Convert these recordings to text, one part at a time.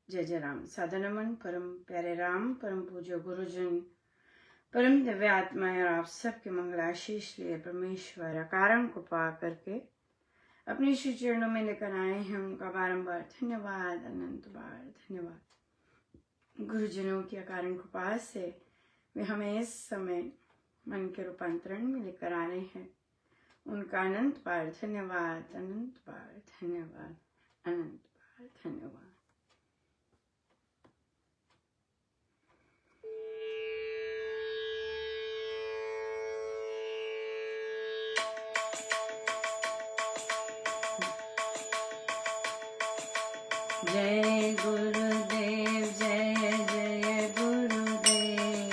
जय जय राम। साधनमन परम प्यारे राम, परम पूज्य गुरुजन, परम दिव्य आत्मा और आप सबके मंगलाशीष लिए परमेश्वर कारण को पा करके अपने श्री चरणों में लेकर आए हैं। उनका बारंबार धन्यवाद, अनंत बार धन्यवाद। गुरुजनों की अकारण कृपा से वे हमें इस समय मन के रूपांतरण में लेकर आ रहे हैं। उनका अनंत बार धन्यवाद, अनंत बार धन्यवाद, अनंत बार धन्यवाद। जय गुरुदेव, जय जय गुरुदेव,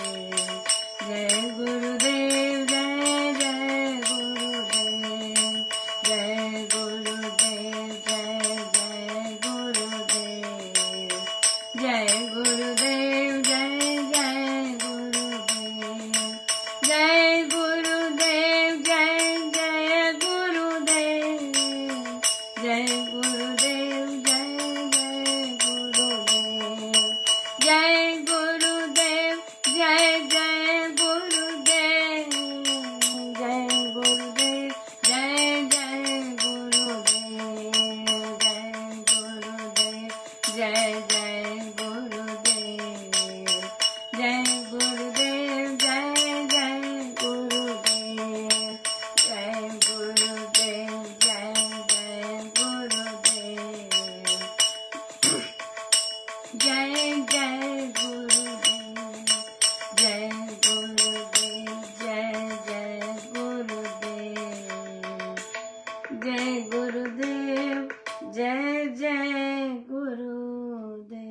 जय गुरुदेव, जय जय गुरुदेव, जय गुरुदेव, जय जय गुरुदेव, जय गुरुदेव, जय जय गुरुदेव, जय गुरुदेव, जय जय गुरुदेव, जय गुरुदेव, जय गुरुदेव, जय जय गुरुदेव, जय गुरुदेव, जय जय गुरुदेव, जय गुरुदेव, जय जय गुरुदेव, जय जय गुरुदेव, जय गुरुदेव, जय जय गुरुदेव, जय जय गुरुदेव, जय गुरुदेव, जय जय गुरुदेव, जय गुरुदेव, जय जय गुरुदेव।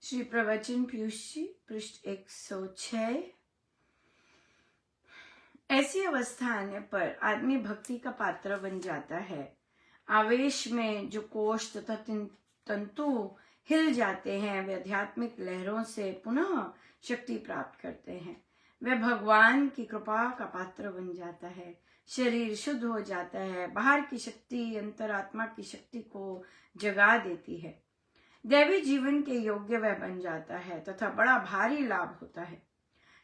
श्री प्रवचन पीयूष जी, पृष्ठ 106। ऐसी अवस्था आने पर आदमी भक्ति का पात्र बन जाता है। आवेश में जो कोष तथा तंतु हिल जाते हैं, वे आध्यात्मिक लहरों से पुनः शक्ति प्राप्त करते हैं। वह भगवान की कृपा का पात्र बन जाता है। शरीर शुद्ध हो जाता है। बाहर की शक्ति अंतरात्मा की शक्ति को जगा देती है। दैवी जीवन के योग्य वह बन जाता है तथा बड़ा भारी लाभ होता है।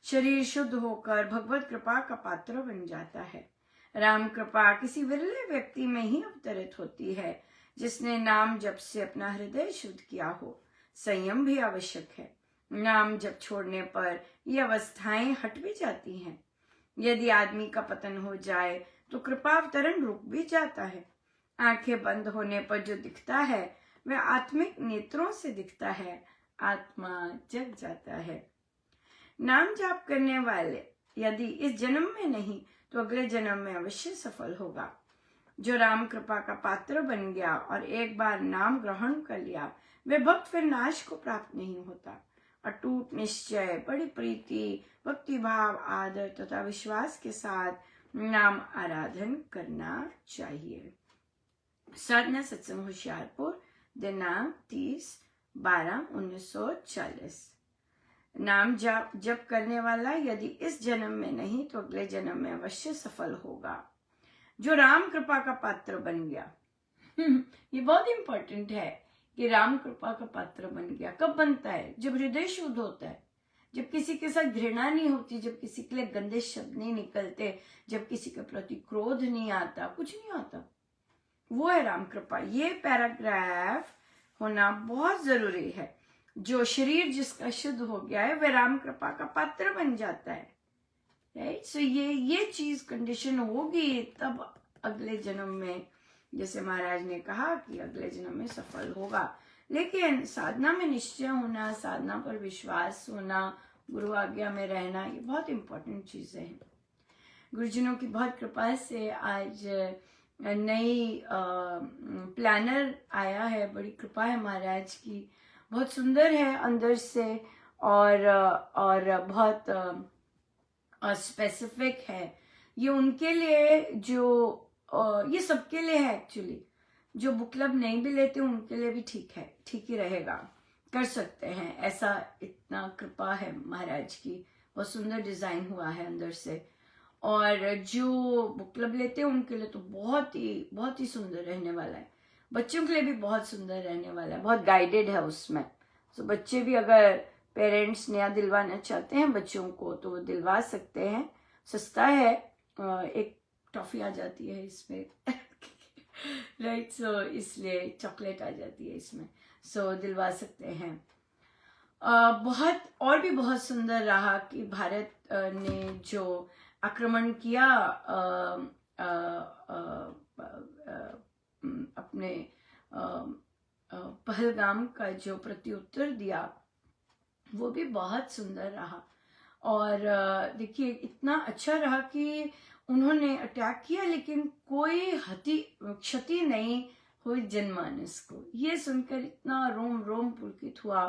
शरीर शुद्ध होकर भगवत कृपा का पात्र बन जाता है। राम कृपा किसी विरले व्यक्ति में ही अवतरित होती है जिसने नाम जप से अपना हृदय शुद्ध किया हो। संयम भी आवश्यक है। नाम जप छोड़ने पर ये अवस्थाएं हट भी जाती हैं। यदि आदमी का पतन हो जाए तो कृपा अवतरण रुक भी जाता है। आंखें बंद होने पर जो दिखता है वह आत्मिक नेत्रों से दिखता है। आत्मा जग जाता है। नाम जाप करने वाले यदि इस जन्म में नहीं तो अगले जन्म में अवश्य सफल होगा। जो राम कृपा का पात्र बन गया और एक बार नाम ग्रहण कर लिया, वह भक्त फिर नाश को प्राप्त नहीं होता। अटूट निश्चय, बड़ी प्रीति, भक्ति भाव, आदर तथा विश्वास के साथ नाम आराधन करना चाहिए। साधना सत्संग होशियारपुर, दिनांक 30/12/1940। नाम जप करने वाला यदि इस जन्म में नहीं तो अगले जन्म में अवश्य सफल होगा। जो राम कृपा का पात्र बन गया ये बहुत इंपॉर्टेंट है कि राम कृपा का पात्र बन गया। कब बनता है? जब हृदय शुद्ध होता है, जब किसी के साथ घृणा नहीं होती, जब किसी के लिए गंदे शब्द नहीं निकलते, जब किसी के प्रति क्रोध नहीं आता, कुछ नहीं आता, वो है राम कृपा। ये पैराग्राफ होना बहुत जरूरी है। जो शरीर जिसका शुद्ध हो गया है वह राम कृपा का पात्र बन जाता है। राइट? सो ये चीज कंडीशन होगी तब अगले जन्म में, जैसे महाराज ने कहा कि अगले जन्म में सफल होगा। लेकिन साधना में निश्चय होना, साधना पर विश्वास होना, गुरु आज्ञा में रहना, ये बहुत इंपॉर्टेंट चीजें हैं। गुरुजनों की बहुत कृपा से आज नई प्लानर आया है। बड़ी कृपा है महाराज की, बहुत सुंदर है अंदर से और बहुत स्पेसिफिक है। ये उनके लिए जो ये सबके लिए है एक्चुअली। जो बुक क्लब नहीं भी लेते उनके लिए भी ठीक है, ठीक ही रहेगा, कर सकते हैं ऐसा। इतना कृपा है महाराज की, बहुत सुंदर डिजाइन हुआ है अंदर से। और जो बुक क्लब लेते हैं उनके लिए तो बहुत ही सुंदर रहने वाला है। बच्चों के लिए भी बहुत सुंदर रहने वाला है, बहुत गाइडेड है उसमें। तो बच्चे भी अगर पेरेंट्स नया दिलवाना चाहते हैं बच्चों को तो वो दिलवा सकते हैं, सस्ता है। एक टॉफी आ जाती है इसमें राइट, सो इसलिए चॉकलेट आ जाती है इसमें, सो दिलवा सकते हैं। बहुत और भी बहुत सुंदर रहा कि भारत ने जो आक्रमण किया अपने पहलगाम का जो प्रत्युत्तर दिया वो भी बहुत सुंदर रहा। और देखिए इतना अच्छा रहा कि उन्होंने अटैक किया लेकिन कोई क्षति नहीं हुई जनमानस को। ये सुनकर इतना रोम रोम पुलकित हुआ।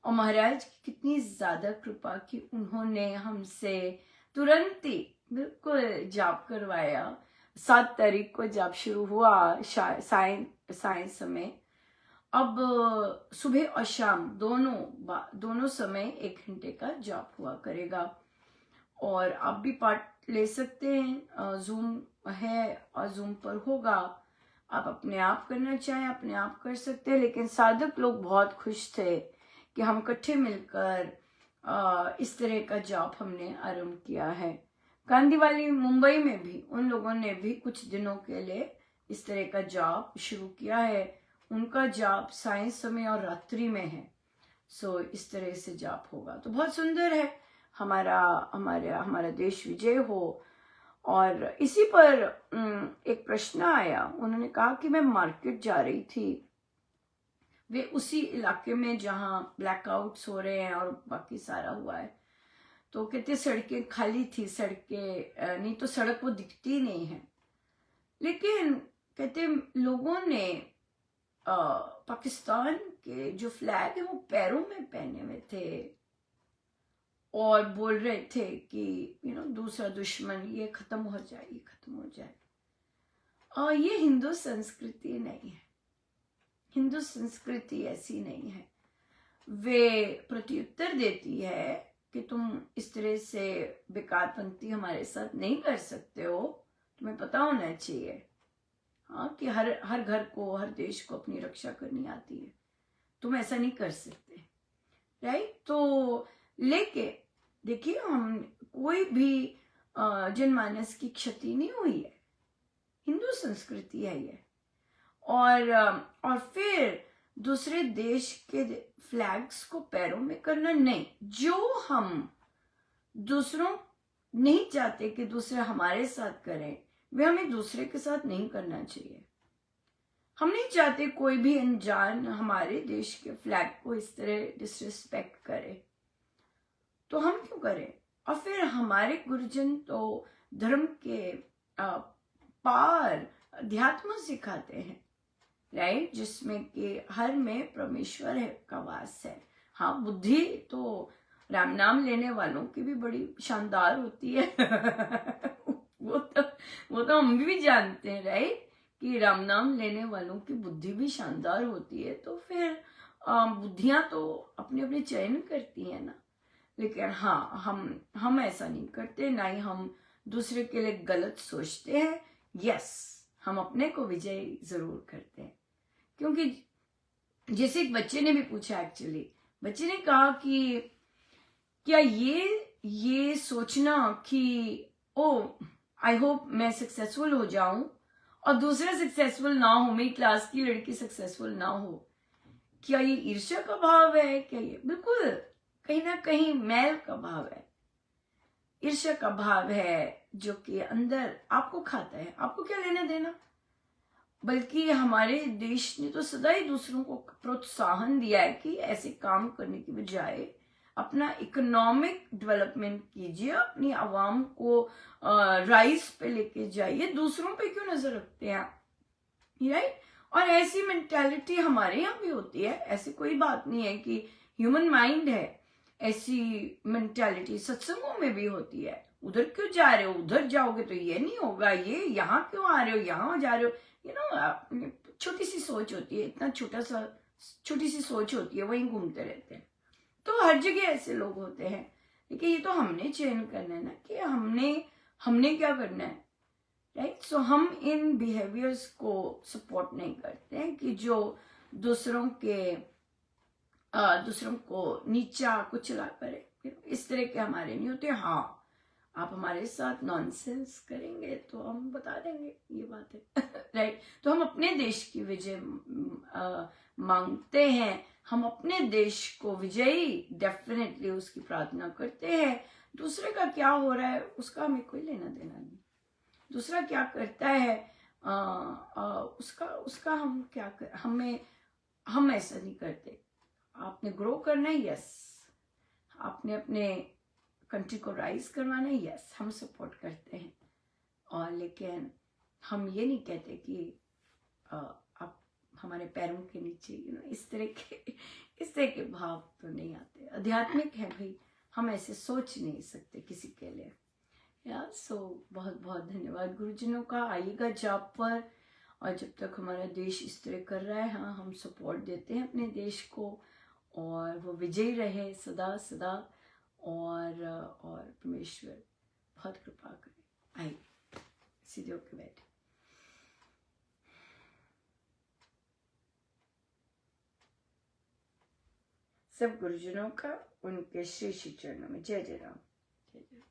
और महाराज की कितनी ज्यादा कृपा कि उन्होंने हमसे तुरंत ही बिल्कुल जाप करवाया। 7 तारीख को जाप शुरू हुआ साय समय। अब सुबह और शाम दोनों समय 1 घंटे का जाप हुआ करेगा। और आप भी पार्ट ले सकते हैं, जूम है और जूम पर होगा। आप अपने आप करना चाहें अपने आप कर सकते हैं, लेकिन साधक लोग बहुत खुश थे कि हम इकट्ठे मिलकर इस तरह का जाप हमने आरंभ किया है। कांदीवाली मुंबई में भी उन लोगों ने भी कुछ दिनों के लिए इस तरह का जाप शुरू किया है। उनका जाप साय समय और रात्रि में है। सो इस तरह से जाप होगा तो बहुत सुंदर है। हमारा देश विजय हो। और इसी पर एक प्रश्न आया, उन्होंने कहा कि मैं मार्केट जा रही थी, वे उसी इलाके में जहां ब्लैकआउट्स हो रहे हैं और बाकी सारा हुआ है। तो कहते सड़कें खाली थी, सड़कें नहीं तो सड़क वो दिखती नहीं है, लेकिन कहते लोगों ने पाकिस्तान के जो फ्लैग है वो पैरों में पहने हुए थे और बोल रहे थे कि दूसरा दुश्मन ये खत्म हो जाए, ये खत्म हो जाए। और ये हिंदू संस्कृति नहीं है। हिंदू संस्कृति ऐसी नहीं है। वे प्रत्युत्तर देती है कि तुम इस तरह से बेकारपंथी हमारे साथ नहीं कर सकते हो। तुम्हें पता होना चाहिए कि हर घर को, हर देश को अपनी रक्षा करनी आती है। तुम ऐसा नहीं कर सकते, राइट। तो लेके देखिए हम कोई भी जनमानस की क्षति नहीं हुई है। हिंदू संस्कृति है ये। और फिर दूसरे देश के फ्लैग्स को पैरों में करना नहीं। जो हम दूसरों नहीं चाहते कि दूसरे हमारे साथ करें, वे हमें दूसरे के साथ नहीं करना चाहिए। हम नहीं चाहते कोई भी अनजान हमारे देश के फ्लैग को इस तरह डिसरिस्पेक्ट करे, तो हम क्यों करें। और फिर हमारे गुरुजन तो धर्म के पार अध्यात्म सिखाते हैं, राइट, जिसमें कि हर में परमेश्वर है का वास है। हाँ, बुद्धि तो राम नाम लेने वालों की भी बड़ी शानदार होती है वो तो हम भी जानते हैं, राइट, कि राम नाम लेने वालों की बुद्धि भी शानदार होती है। तो फिर बुद्धियां तो अपने अपने चयन करती है ना। लेकिन हाँ, हम ऐसा नहीं करते, ना ही हम दूसरे के लिए गलत सोचते हैं। यस, हम अपने को विजय जरूर करते हैं। क्योंकि जैसे एक बच्चे ने भी पूछा, एक्चुअली बच्चे ने कहा कि क्या ये सोचना कि ओ आई होप मैं सक्सेसफुल हो जाऊं और दूसरा सक्सेसफुल ना हो, मेरी क्लास की लड़की सक्सेसफुल ना हो, क्या ये ईर्ष्या का भाव है? क्या ये बिल्कुल कहीं ना कहीं मैल का भाव है, ईर्ष्या का भाव है, जो कि अंदर आपको खाता है। आपको क्या लेना देना। बल्कि हमारे देश ने तो सदा ही दूसरों को प्रोत्साहन दिया है कि ऐसे काम करने की बजाय अपना इकोनॉमिक डेवलपमेंट कीजिए, अपनी आवाम को राइज पे लेके जाइए, दूसरों पे क्यों नजर रखते हैं, राइट। और ऐसी मेंटालिटी हमारे यहाँ भी होती है। ऐसी कोई बात नहीं है कि ह्यूमन माइंड है, ऐसी मेंटालिटी सत्संगों में भी होती है। उधर क्यों जा रहे हो, उधर जाओगे तो ये नहीं होगा, ये यहाँ क्यों आ रहे हो, यहाँ जा रहे हो, छोटी सी सोच होती है, इतना छोटी सी सोच होती है, वहीं घूमते रहते हैं। तो हर जगह ऐसे लोग होते हैं। लेकिन ये तो हमने चयन करना है ना कि हमने हमने क्या करना है, राइट। सो हम इन बिहेवियर्स को सपोर्ट नहीं करते हैं कि जो दूसरों को नीचा कुचला करे, इस तरह के हमारे नहीं होते। हाँ, आप हमारे साथ नॉनसेंस करेंगे तो हम बता देंगे ये बात है राइट। तो हम अपने देश की विजय मांगते हैं, हम अपने देश को विजयी डेफिनेटली उसकी प्रार्थना करते हैं। दूसरे का क्या हो रहा है उसका हमें कोई लेना देना नहीं। दूसरा क्या करता है उसका हम क्या कर, हम ऐसा नहीं करते। आपने ग्रो करना है, यस। आपने अपने कंट्री को राइज करवाना है, यस, हम सपोर्ट करते हैं। और लेकिन हम ये नहीं कहते कि आप हमारे पैरों के नीचे इस तरह के भाव तो नहीं आते। आध्यात्मिक है भाई, हम ऐसे सोच नहीं सकते किसी के लिए। यार सो बहुत बहुत धन्यवाद गुरुजनों का। आइएगा जॉब पर, और जब तक हमारा देश इस तरह कर रहा है, हाँ, हम सपोर्ट देते हैं अपने देश को, और वो विजयी रहे सदा सदा। और परमेश्वर बहुत कृपा करे। आइए सीधे होके बैठे। सब गुरुजनों का उनके श्री श्री चरणों में जय जय राम, जय जय।